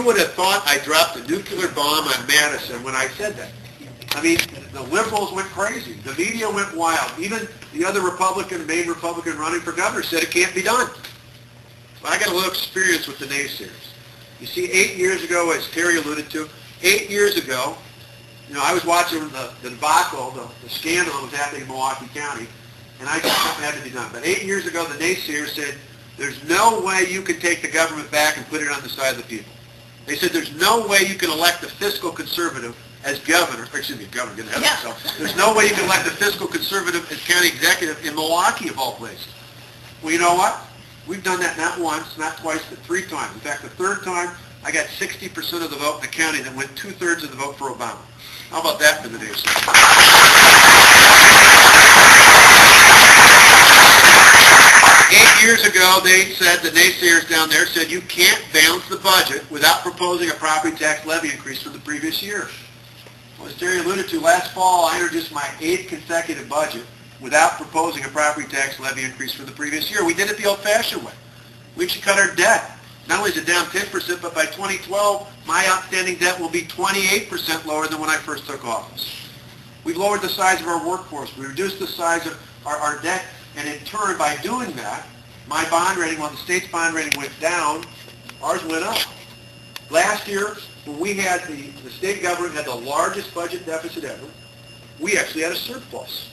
would have thought I dropped a nuclear bomb on Madison when I said that. I mean, the liberals went crazy. The media went wild. Even the other main Republican running for governor said it can't be done. But I got a little experience with the naysayers. You see, 8 years ago, as Terry alluded to, 8 years ago, I was watching the debacle, the scandal that was happening in Milwaukee County, and I thought something had to be done. But 8 years ago, the naysayers said, there's no way you can take the government back and put it on the side of the people. They said there's no way you can elect a fiscal conservative as governor, governor, get ahead of himself. There's no way you can elect a fiscal conservative as county executive in Milwaukee, of all places. Well, you know what? We've done that not once, not twice, but 3 times. In fact, the 3rd time, I got 60% of the vote in the county that went 2/3 of the vote for Obama. How about that for the nation? 8 years ago, they said, the naysayers down there said, you can't balance the budget without proposing a property tax levy increase from the previous year. Well, as Terry alluded to, last fall, I introduced my 8th consecutive budget without proposing a property tax levy increase from the previous year. We did it the old-fashioned way. We should cut our debt. Not only is it down 10%, but by 2012, my outstanding debt will be 28% lower than when I first took office. We've lowered the size of our workforce. We reduced the size of our debt, and in turn, by doing that, my bond rating, while the state's bond rating went down, ours went up. Last year, when we had the state government had the largest budget deficit ever, we actually had a surplus.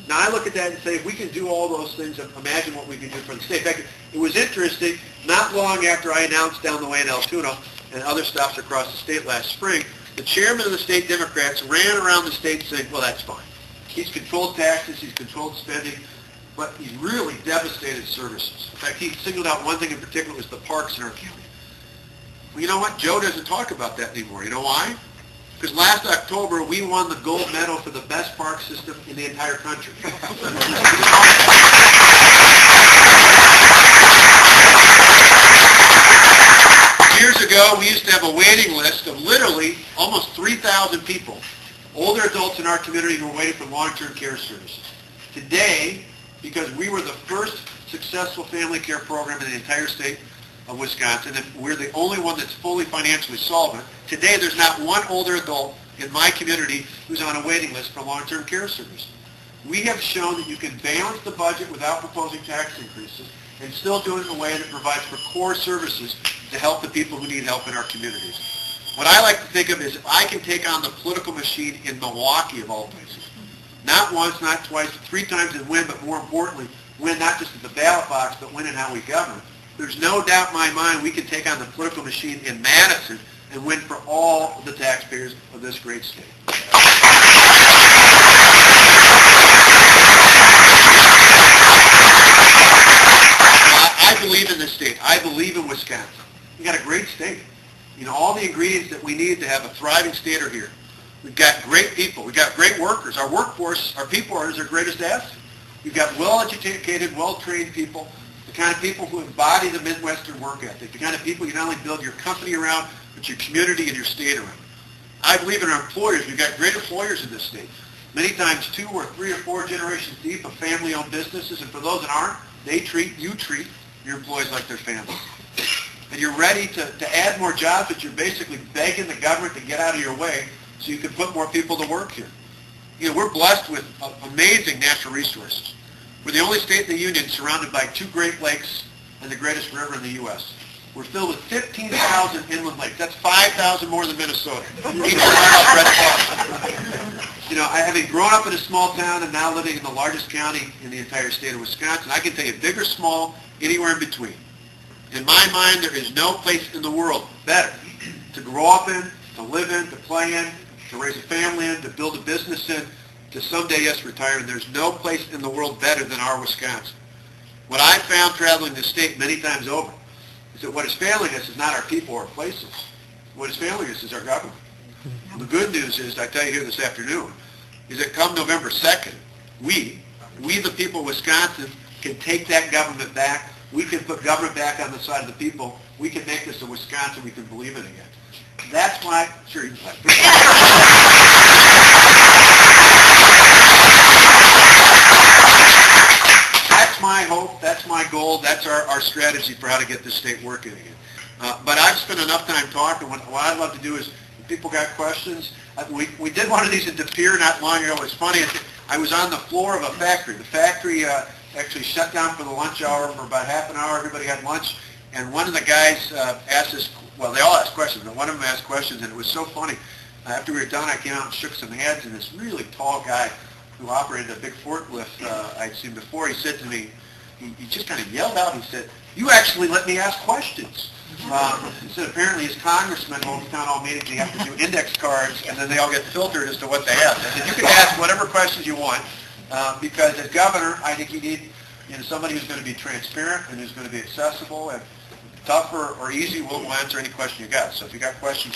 Now, I look at that and say, if we can do all those things, imagine what we can do for the state. In fact, it was interesting, not long after I announced down the way in Altoona and other stops across the state last spring, the chairman of the state Democrats ran around the state saying, well, that's fine. He's controlled taxes, he's controlled spending, but he's really devastated services. In fact, he singled out one thing in particular, was the parks in our county. Well, you know what? Joe doesn't talk about that anymore. You know why? Because last October, we won the gold medal for the best park system in the entire country. Years ago, we used to have a waiting list of literally almost 3,000 people, older adults in our community who were waiting for long-term care services. Today, because we were the first successful family care program in the entire state of Wisconsin, and we're the only one that's fully financially solvent, today there's not one older adult in my community who's on a waiting list for long-term care services. We have shown that you can balance the budget without proposing tax increases and still do it in a way that provides for core services to help the people who need help in our communities. What I like to think of is if I can take on the political machine in Milwaukee, of all places, not once, not twice, 3 times and win, but more importantly, win not just at the ballot box, but win in how we govern, there's no doubt in my mind we can take on the political machine in Madison and win for all of the taxpayers of this great state. I believe in this state. I believe in Wisconsin. We got a great state. All the ingredients that we need to have a thriving state are here. We've got great people. We've got great workers. Our workforce, our people are our greatest asset. We've got well-educated, well-trained people, the kind of people who embody the Midwestern work ethic, the kind of people you not only build your company around, but your community and your state around. I believe in our employers. We've got great employers in this state. Many times 2 or 3 or 4 generations deep of family-owned businesses, and for those that aren't, you treat your employees like their family. And you're ready to add more jobs, but you're basically begging the government to get out of your way so you can put more people to work here. We're blessed with amazing natural resources. We're the only state in the union surrounded by 2 Great Lakes and the greatest river in the U.S. We're filled with 15,000 inland lakes. That's 5,000 more than Minnesota. Having grown up in a small town and now living in the largest county in the entire state of Wisconsin, I can tell you big or small, anywhere in between. In my mind, there is no place in the world better to grow up in, to live in, to play in, to raise a family in, to build a business in, to someday, yes, retire. And there's no place in the world better than our Wisconsin. What I've found traveling the state many times over is that what is failing us is not our people or places. What is failing us is our government. The good news is, I tell you here this afternoon, is that come November 2nd, we the people of Wisconsin, can take that government back. We can put government back on the side of the people. We can make this a Wisconsin we can believe in again. That's why, sure, you can play. That's my hope. That's my goal. That's our strategy for how to get this state working again. But I've spent enough time talking. What I'd love to do is, if people got questions, we did one of these at De Pere not long ago. It was funny. I was on the floor of a factory. The factory actually shut down for the lunch hour for about half an hour. Everybody had lunch. And one of the guys asked us, well, they all asked questions, but one of them asked questions, and it was so funny. After we were done, I came out and shook some hands, and this really tall guy who operated a big forklift I'd seen before, he said to me, he just kind of yelled out, he said, "You actually let me ask questions." He said apparently his congressmen hold town hall meetings, they have to do index cards, and then they all get filtered as to what they have. I said, you can ask whatever questions you want, because as governor, I think you need somebody who's going to be transparent and who's going to be accessible, and tough or easy, we'll answer any question you got. So if you got questions,